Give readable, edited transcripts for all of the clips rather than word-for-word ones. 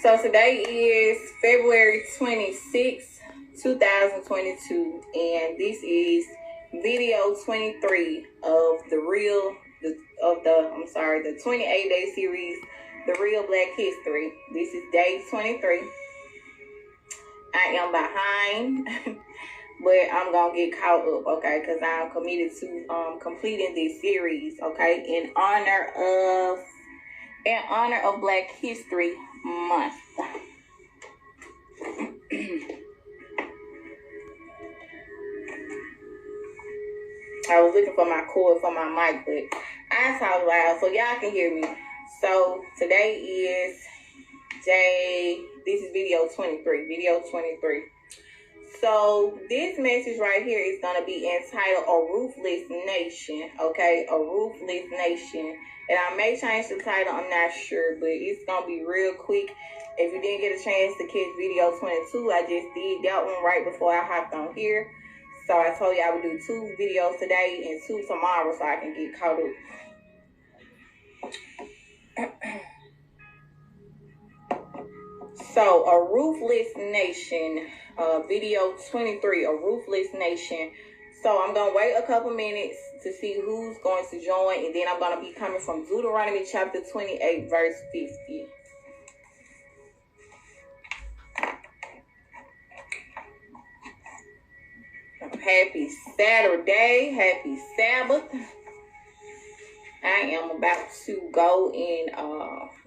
So today is February 26th, 2022, and this is video 23 of the 28-day series, The Real Black History. This is day 23. I am behind, but I'm gonna get caught up, okay? Because I'm committed to completing this series, okay, in honor of Black History Month. I was looking for my cord for my mic, but I talk loud so y'all can hear me. So today is this is video 23. So this message right here is going to be entitled A Ruthless Nation, okay? A Ruthless Nation. And I may change the title, I'm not sure, but it's going to be real quick. If you didn't get a chance to catch video 22, I just did that one right before I hopped on here. So I told you I would do 2 videos today and 2 tomorrow so I can get caught up. So, A Ruthless Nation, video 23, A Ruthless Nation. So, I'm going to wait a couple minutes to see who's going to join, and then I'm going to be coming from Deuteronomy chapter 28, verse 50. Happy Saturday, happy Sabbath. I am about to go and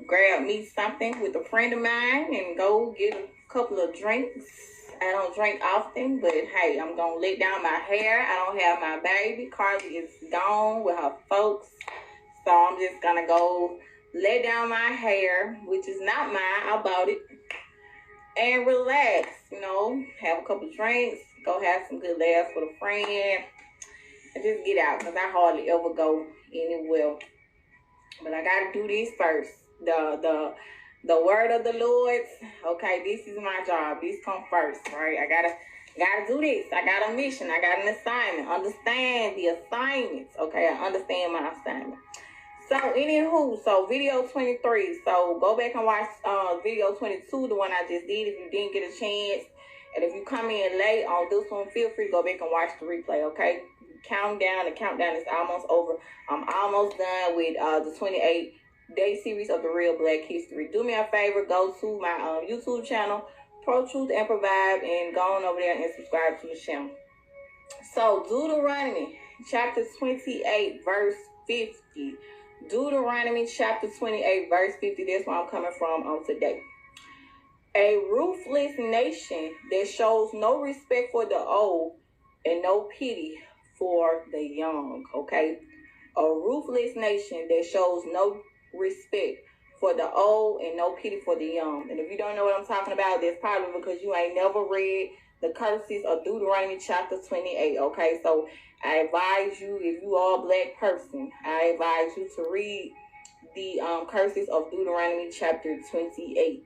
grab me something with a friend of mine and go get a couple of drinks. I don't drink often, but hey, I'm going to let down my hair. I don't have my baby. Carly is gone with her folks. So I'm just going to go let down my hair, which is not mine. I bought it. And relax, have a couple of drinks, go have some good laughs with a friend, and just get out, because I hardly ever go anywhere. But I got to do this first. The word of the Lord, okay, this is my job. This comes first, right? I gotta do this. I got a mission. I got an assignment. Understand the assignments, okay? I understand my assignment. So, anywho, video 23. So, go back and watch video 22, the one I just did, if you didn't get a chance. And if you come in late on this one, feel free to go back and watch the replay, okay? The countdown is almost over. I'm almost done with the 28-day series of The Real Black History. Do me a favor, go to my YouTube channel, Pro Truth and Provide, and go on over there and subscribe to the channel. So, Deuteronomy chapter 28, verse 50. Deuteronomy chapter 28, verse 50. That's where I'm coming from on today. A ruthless nation that shows no respect for the old and no pity for the young, okay? A ruthless nation that shows no respect for the old and no pity for the young. And if you don't know what I'm talking about, that's probably because you ain't never read the curses of Deuteronomy chapter 28, okay? So I advise you, if you are a black person, I advise you to read the curses of Deuteronomy chapter 28.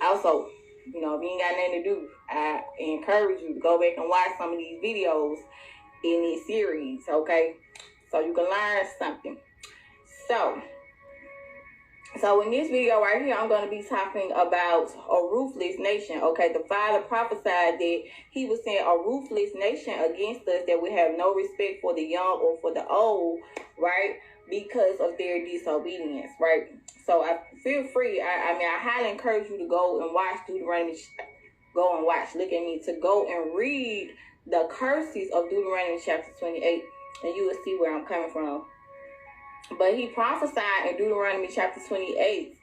Also, if you ain't got nothing to do, I encourage you to go back and watch some of these videos in this series, okay? So you can learn something. So in this video right here, I'm going to be talking about a ruthless nation, okay? The Father prophesied that he was saying a ruthless nation against us that would have no respect for the young or for the old, right? Because of their disobedience, right? So I feel free. I highly encourage you to go and watch Deuteronomy. Look at me, to go and read the curses of Deuteronomy chapter 28, and you will see where I'm coming from. But he prophesied in Deuteronomy chapter 28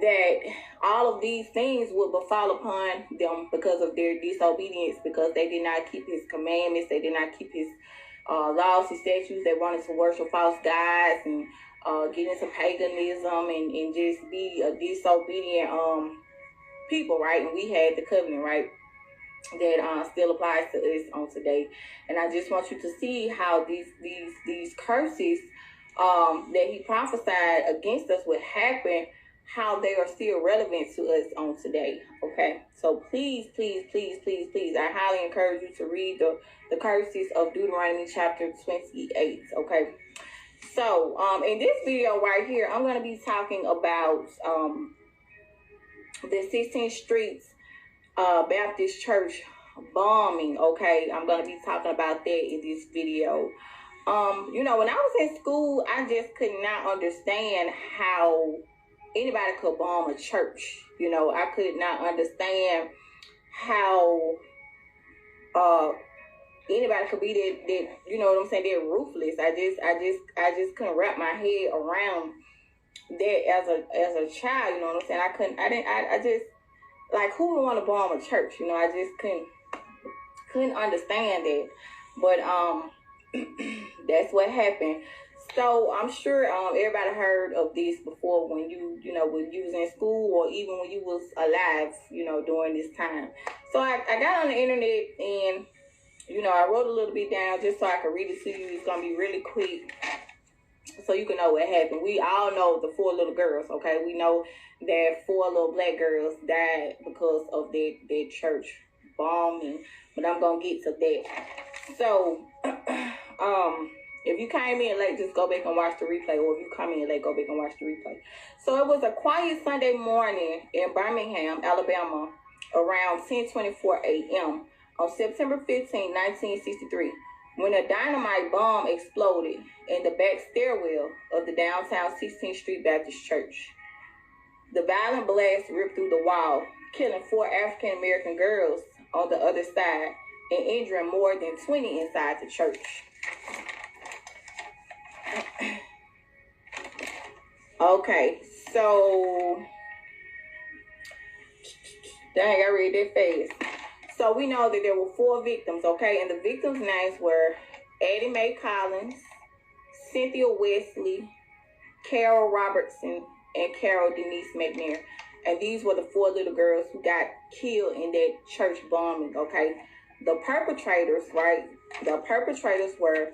that all of these things would befall upon them because of their disobedience, because they did not keep his commandments, they did not keep his laws and statutes. They wanted to worship false gods and get into paganism and just be a disobedient people, right? And we had the covenant, right? That still applies to us on today. And I just want you to see how these curses that he prophesied against us would happen, how they are still relevant to us on today, okay? So please, I highly encourage you to read the curses of Deuteronomy chapter 28, okay? So, in this video right here, I'm going to be talking about the 16th Street Baptist Church bombing. Okay, I'm gonna be talking about that in this video. You know, when I was in school, I just could not understand how anybody could bomb a church. You know, I could not understand how anybody could be that, you know what I'm saying, they're ruthless. I just couldn't wrap my head around that as a child. You know what I'm saying? I just, like, who would want to bomb a church? You know, I just couldn't understand that. But that's what happened. So I'm sure everybody heard of this before when you know, when you was in school, or even when you was alive, you know, during this time. So I got on the internet, and you know, I wrote a little bit down just so I could read it to you. It's gonna be really quick, so you can know what happened. We all know the 4 little girls, okay? We know that 4 little black girls died because of their church bombing. But I'm gonna get to that. So, if you came in late, just go back and watch the replay. Or if you come in late, go back and watch the replay. So it was a quiet Sunday morning in Birmingham, Alabama, around 10:24 a.m. on September 15, 1963, when a dynamite bomb exploded in the back stairwell of the downtown 16th Street Baptist Church. The violent blast ripped through the wall, killing 4 African American girls on the other side and injuring more than 20 inside the church. Okay, so dang, I read that fast. So we know that there were 4 victims, okay, and the victims' names were Addie Mae Collins, Cynthia Wesley, Carol Robertson, and Carol Denise McNair. And these were the 4 little girls who got killed in that church bombing, okay? The perpetrators, right? The perpetrators were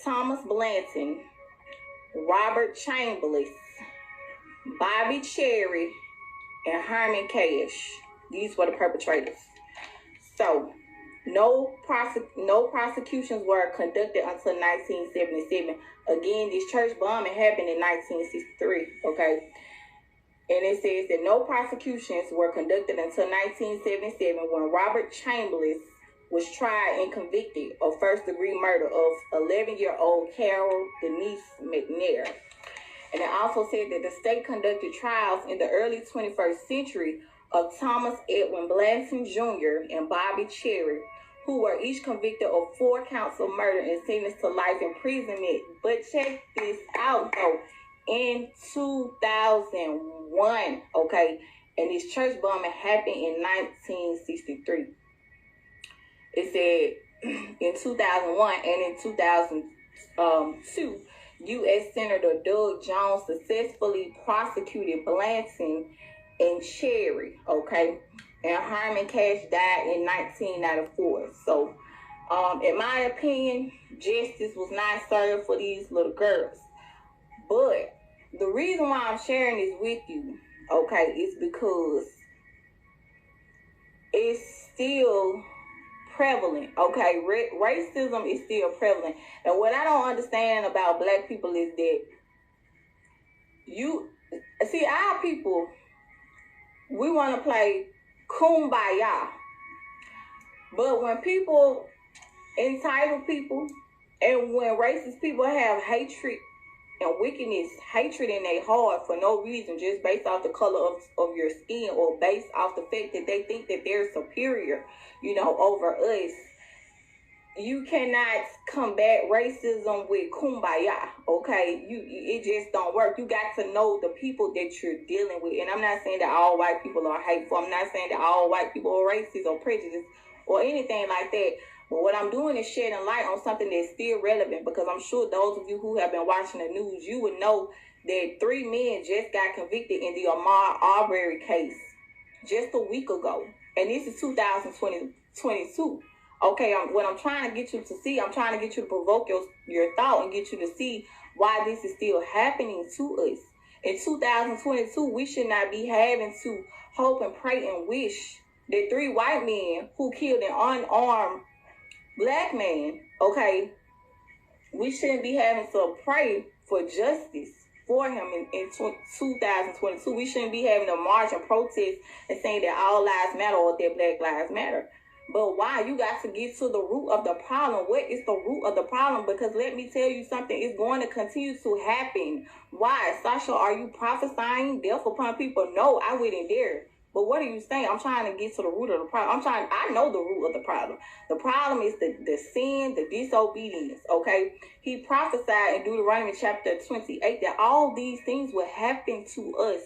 Thomas Blanton, Robert Chambliss, Bobby Cherry, and Herman Cash. These were the perpetrators. So, no prosecutions were conducted until 1977. Again, this church bombing happened in 1963, okay? And it says that no prosecutions were conducted until 1977, when Robert Chambliss was tried and convicted of first-degree murder of 11-year-old Carol Denise McNair. And it also said that the state conducted trials in the early 21st century of Thomas Edwin Blanton Jr. and Bobby Cherry, who were each convicted of 4 counts of murder and sentenced to life imprisonment. But check this out, though. In 2001, okay, and this church bombing happened in 1963. It said in 2001 and in 2002, U.S. Senator Doug Jones successfully prosecuted Blanton and Cherry, okay, and Herman Cash died in 1994. So, in my opinion, justice was not served for these little girls. But the reason why I'm sharing this with you, okay, is because it's still prevalent, okay? Racism is still prevalent. And what I don't understand about black people is that our people, we want to play kumbaya. But when people, entitled people, and when racist people have hatred and wickedness, hatred in their heart for no reason, just based off the color of your skin, or based off the fact that they think that they're superior, you know, over us, you cannot combat racism with kumbaya, okay? It just don't work. You got to know the people that you're dealing with. And I'm not saying that all white people are hateful. I'm not saying that all white people are racist or prejudiced or anything like that. But what I'm doing is shedding light on something that's still relevant, because I'm sure those of you who have been watching the news, you would know that 3 men just got convicted in the Ahmaud Arbery case just a week ago. And this is 2022. Okay, what I'm trying to get you to see, I'm trying to get you to provoke your thought and get you to see why this is still happening to us. In 2022, we should not be having to hope and pray and wish that 3 white men who killed an unarmed black man, okay, we shouldn't be having to pray for justice for him in 2022. We shouldn't be having a march and protest and saying that all lives matter or that Black lives matter. But why? You got to get to the root of the problem. What is the root of the problem? Because let me tell you something, it's going to continue to happen. Why? Sasha, are you prophesying death upon people? No, I wouldn't dare. But what are you saying? I'm trying to get to the root of the problem. I know the root of the problem. The problem is the sin, the disobedience, okay? He prophesied in Deuteronomy chapter 28 that all these things will happen to us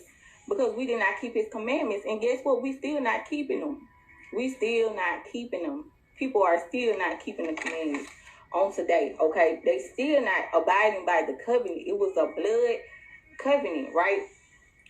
because we did not keep his commandments. And guess what? We still not keeping them. We still not keeping them. People are still not keeping the commandments on today, okay? They still not abiding by the covenant. It was a blood covenant, right?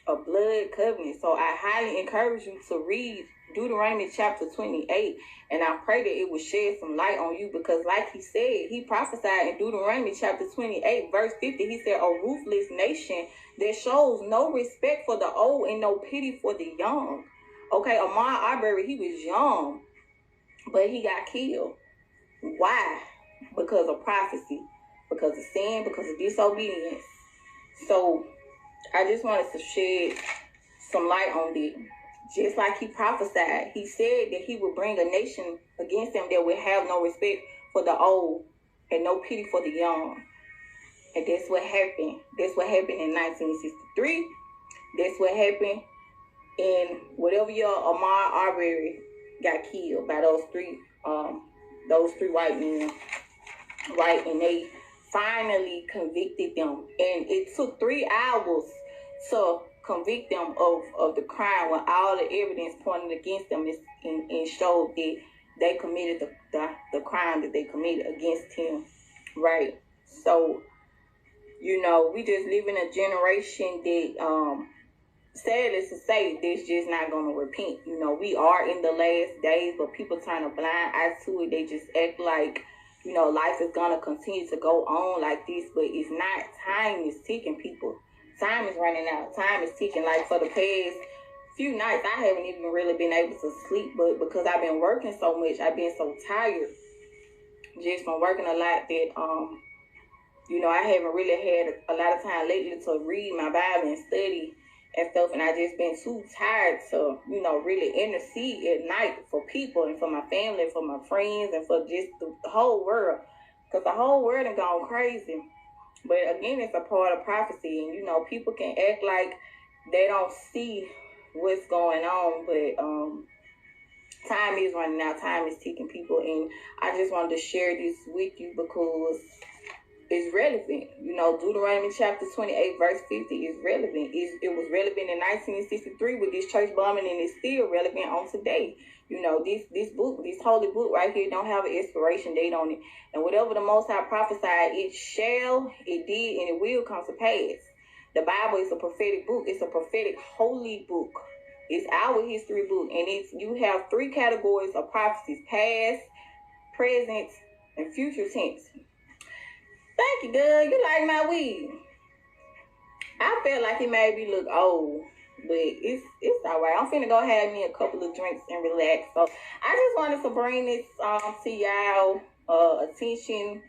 A blood covenant. So I highly encourage you to read Deuteronomy chapter 28, and I pray that it will shed some light on you, because like he said, he prophesied in Deuteronomy chapter 28 verse 50. He said, a ruthless nation that shows no respect for the old and no pity for the young. Okay, Ahmaud Arbery, he was young, but he got killed. Why? Because of prophecy, because of sin, because of disobedience. So I just wanted to shed some light on it. Just like he prophesied, he said that he would bring a nation against them that would have no respect for the old and no pity for the young. And that's what happened. That's what happened in 1963. That's what happened in whatever year Ahmaud Arbery got killed by those three white men. Right, and they finally convicted them, and it took 3 hours to convict them of the crime when all the evidence pointed against them and showed that they committed the crime that they committed against him. Right. So, you know, we just live in a generation that sadly to say, that's just not going to repent. You know, we are in the last days, but people turn a blind eye to it. They just act like, you know, life is going to continue to go on like this, but it's not. Time is ticking, people. Time is running out. Time is ticking. Like for the past few nights, I haven't even really been able to sleep, but because I've been working so much, I've been so tired just from working a lot that, you know, I haven't really had a lot of time lately to read my Bible and study and stuff, and I just been too tired to, you know, really intercede at night for people and for my family and for my friends and for just the whole world, because the whole world has gone crazy. But again, it's a part of prophecy, and you know, people can act like they don't see what's going on, but time is running out, time is ticking, people, and I just wanted to share this with you because it's relevant. You know, Deuteronomy chapter 28 verse 50 is relevant. It was relevant in 1963 with this church bombing, and it's still relevant on today. You know, this book, this holy book right here don't have an expiration date on it. And whatever the Most High prophesied, it shall, it did, and it will come to pass. The Bible is a prophetic book. It's a prophetic holy book. It's our history book. And you have 3 categories of prophecies: past, present, and future tense. Thank you, girl. You like my wig. I feel like it made me look old, but it's all right. I'm finna go have me a couple of drinks and relax. So I just wanted to bring this to y'all attention,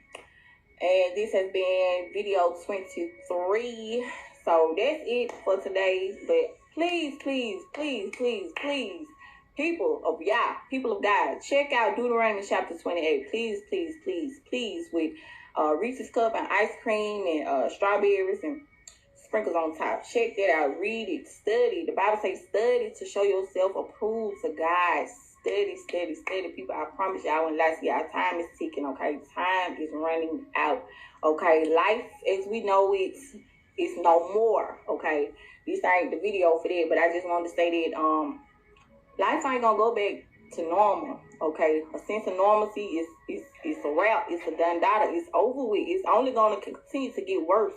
and this has been video 23. So that's it for today. But please, please, please, please, please, people of God, check out Deuteronomy chapter 28. Please, please, please, please, with Reese's cup and ice cream and strawberries and sprinkles on top. Check that out. Read it. Study. The Bible says study to show yourself approved to God. Study, study, study, people. I promise you, I won't lie to you. Our time is ticking, okay? Time is running out, okay? Life as we know it's no more, okay? This ain't the video for that, but I just wanted to say that life ain't gonna go back to normal, okay? A sense of normalcy is a wrap. It's a done data. It's over with. It's only gonna continue to get worse.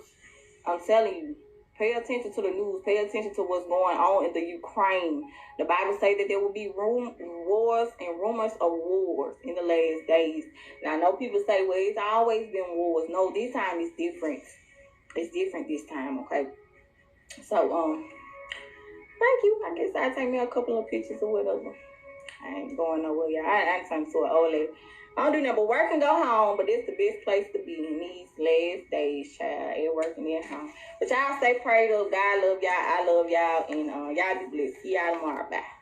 I'm telling you. Pay attention to the news. Pay attention to what's going on in the Ukraine. The Bible says that there will be wars and rumors of wars in the last days. Now I know people say, well, it's always been wars. No, this time is different. It's different this time, okay? So thank you. I guess I'll take me a couple of pictures or whatever. I ain't going nowhere, y'all. I ain't talking to an old lady. I don't do nothing but work and go home, but it's the best place to be in these last days, child. At work and at home. But y'all stay prayed up. God love y'all. I love y'all. And y'all be blessed. See y'all tomorrow. Bye.